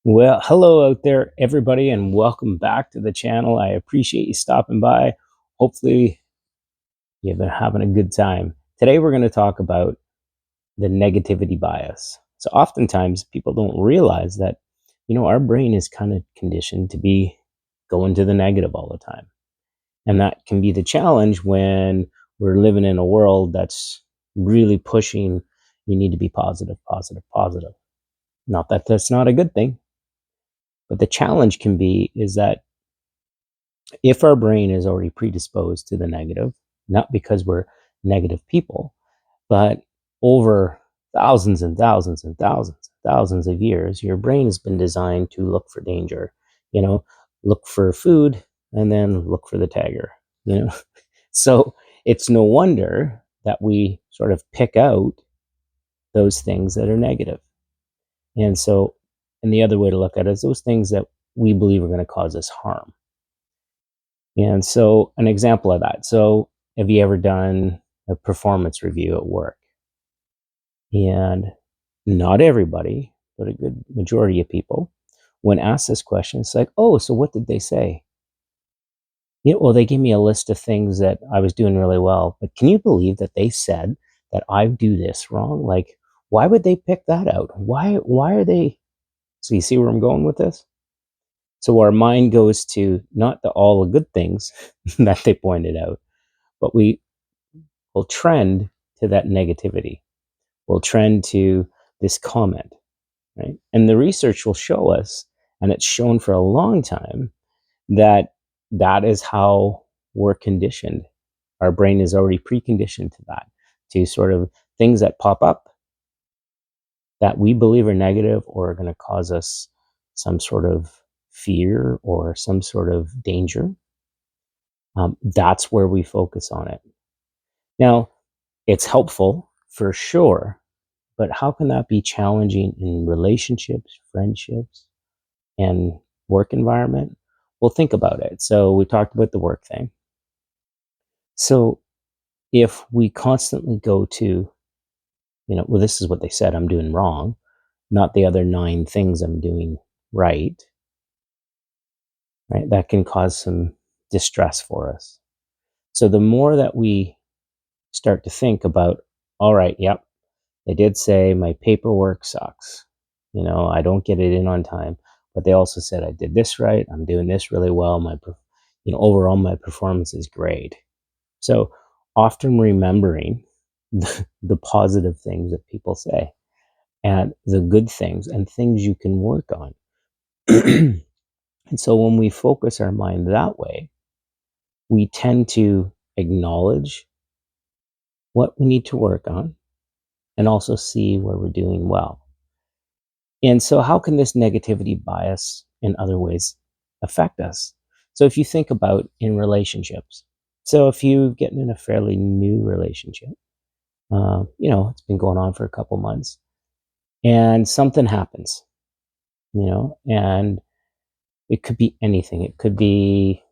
Well, hello out there, everybody, and welcome back to the channel. I appreciate you stopping by. Hopefully, you've been having a good time. Today, we're going to talk about the negativity bias. So, oftentimes, people don't realize that, our brain is kind of conditioned to be going to the negative all the time. And that can be the challenge when we're living in a world that's really pushing you need to be positive, positive, positive. Not that that's not a good thing, but the challenge can be is that if our brain is already predisposed to the negative, not because we're negative people, but over thousands and thousands and thousands and thousands of years, your brain has been designed to look for danger, you know, look for food and then look for the tiger, you know. So it's no wonder that we sort of pick out those things that are negative. And so, and the other way to look at it is those things that we believe are going to cause us harm. And so, an example of that. So, have you ever done a performance review at work? And not everybody, but a good majority of people, when asked this question, it's like, oh, so what did they say? Yeah, well, they gave me a list of things that I was doing really well. But can you believe that they said that I do this wrong? Like, why would they pick that out? Why are they? So, you see where I'm going with this? So, our mind goes to not all the good things that they pointed out, but we will trend to that negativity, will trend to this comment, right? And the research will show us, and it's shown for a long time, that that is how we're conditioned. Our brain is already preconditioned to that, to sort of things that pop up that we believe are negative or are going to cause us some sort of fear or some sort of danger. That's where we focus on it. Now, it's helpful for sure, but how can that be challenging in relationships, friendships, and work environment? Well, think about it. So we talked about the work thing. So if we constantly go to, well, this is what they said I'm doing wrong, not the other 9 things I'm doing right, right? That can cause some distress for us. So the more that we start to think about, all right, yep, they did say my paperwork sucks. I don't get it in on time, but they also said I did this right. I'm doing this really well. Overall my performance is great. So often remembering the positive things that people say and the good things and things you can work on. And so when we focus our mind that way, we tend to acknowledge what we need to work on and also see where we're doing well. And so, how can this negativity bias in other ways affect us? So, if you think about in relationships, so if you get in a fairly new relationship, it's been going on for a couple months, and something happens, and it could be anything. It could be,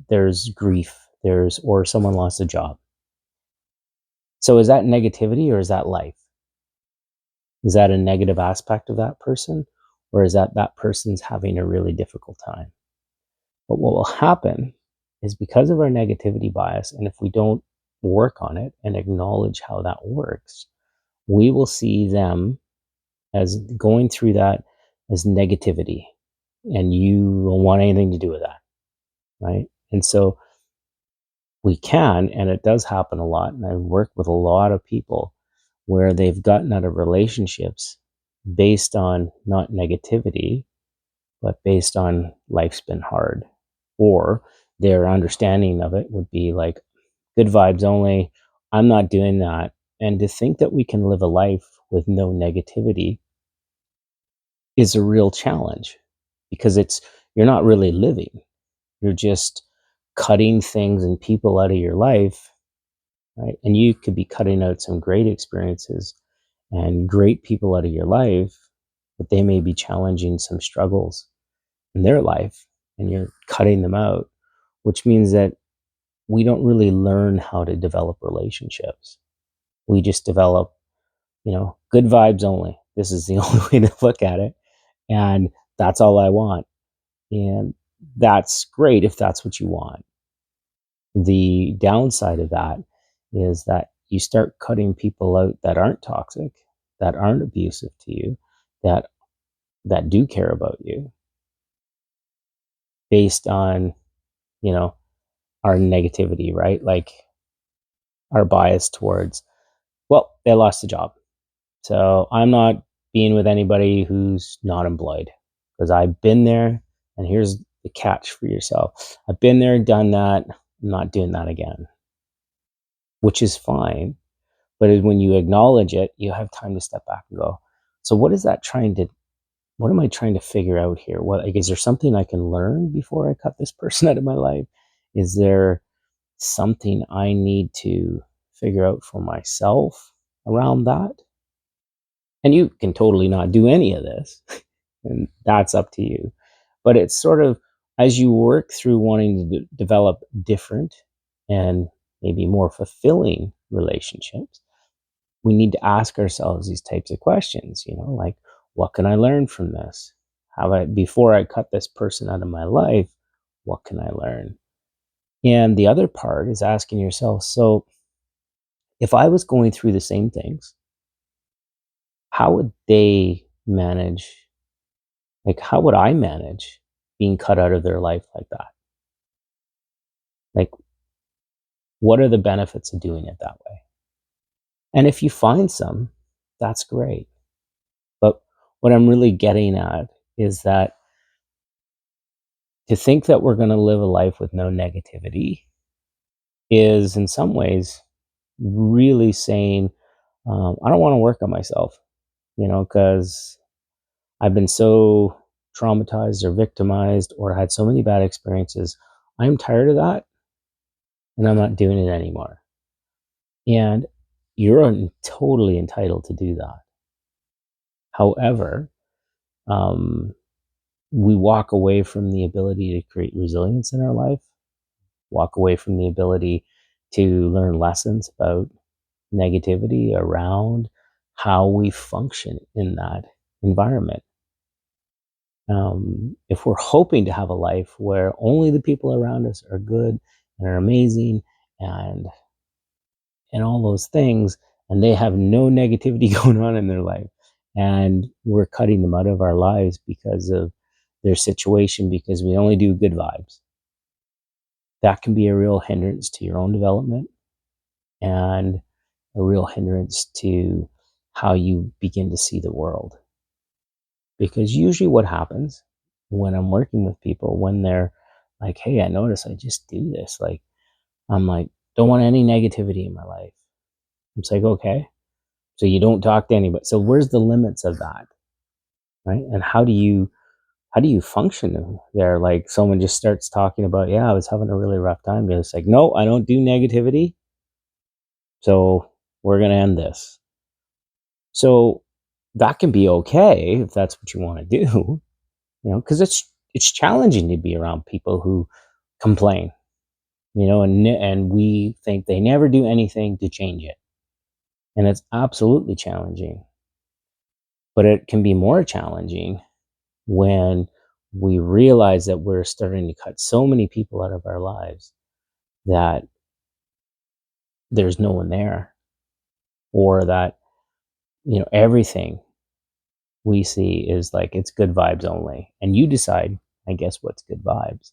there's grief, or someone lost a job. So, is that negativity or is that life? Is that a negative aspect of that person? Or is that person's having a really difficult time? But what will happen is because of our negativity bias, and if we don't work on it and acknowledge how that works, we will see them as going through that as negativity. And you don't want anything to do with that, right? And so we can, and it does happen a lot. And I work with a lot of people where they've gotten out of relationships based on not negativity, but based on life's been hard. Or their understanding of it would be like, good vibes only. I'm not doing that. And to think that we can live a life with no negativity is a real challenge because you're not really living. You're just cutting things and people out of your life, right? And you could be cutting out some great experiences and great people out of your life, but they may be challenging some struggles in their life and you're cutting them out, which means that we don't really learn how to develop relationships. We just develop, good vibes only. This is the only way to look at it. And that's all I want. And that's great if that's what you want. The downside of that is that you start cutting people out that aren't toxic, that aren't abusive to you, that do care about you based on, you know, our negativity, right? Like our bias towards, well, they lost a job. So I'm not being with anybody who's not employed because I've been there. And here's the catch for yourself: I've been there, done that. I'm not doing that again, which is fine. But when you acknowledge it, you have time to step back and go, so what is that trying to, what am I trying to figure out here? What, like, is there something I can learn before I cut this person out of my life? Is there something I need to figure out for myself around that? And you can totally not do any of this, and that's up to you. But it's sort of, as you work through wanting to develop different and maybe more fulfilling relationships, we need to ask ourselves these types of questions, like, what can I learn from this? Before I cut this person out of my life, what can I learn? And the other part is asking yourself, so if I was going through the same things, how would they manage? Like, how would I manage being cut out of their life like that? Like, what are the benefits of doing it that way? And if you find some, that's great. But what I'm really getting at is that to think that we're going to live a life with no negativity is, in some ways, really saying, I don't want to work on myself, because I've been so traumatized or victimized or had so many bad experiences. I'm tired of that and I'm not doing it anymore. And you're totally entitled to do that. However, we walk away from the ability to create resilience in our life, walk away from the ability to learn lessons about negativity around how we function in that environment. If we're hoping to have a life where only the people around us are good and are amazing and all those things, and they have no negativity going on in their life, and we're cutting them out of our lives because of their situation, because we only do good vibes, that can be a real hindrance to your own development and a real hindrance to how you begin to see the world. Because usually what happens when I'm working with people, when they're like, hey, I notice I just do this, like, I'm like, don't want any negativity in my life. It's like, okay, so you don't talk to anybody. So where's the limits of that, right? And how do you function there? Like, someone just starts talking about, yeah, I was having a really rough time. It's like, no, I don't do negativity. So we're going to end this. So that can be okay if that's what you want to do, because it's challenging to be around people who complain, and we think they never do anything to change it. And it's absolutely challenging. But it can be more challenging when we realize that we're starting to cut so many people out of our lives that there's no one there, or that, everything we see is like, it's good vibes only. And you decide, I guess, what's good vibes.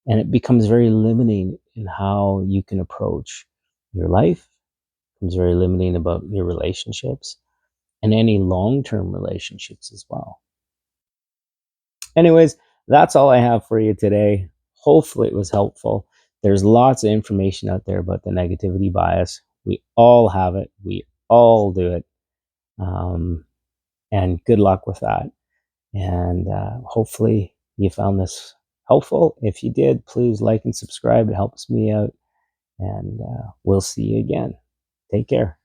And it becomes very limiting in how you can approach your life. It becomes very limiting about your relationships and any long-term relationships as well. Anyways, that's all I have for you today. Hopefully it was helpful. There's lots of information out there about the negativity bias. We all have it. We all do it. And good luck with that. And hopefully you found this helpful. If you did, please like and subscribe. It helps me out. And we'll see you again. Take care.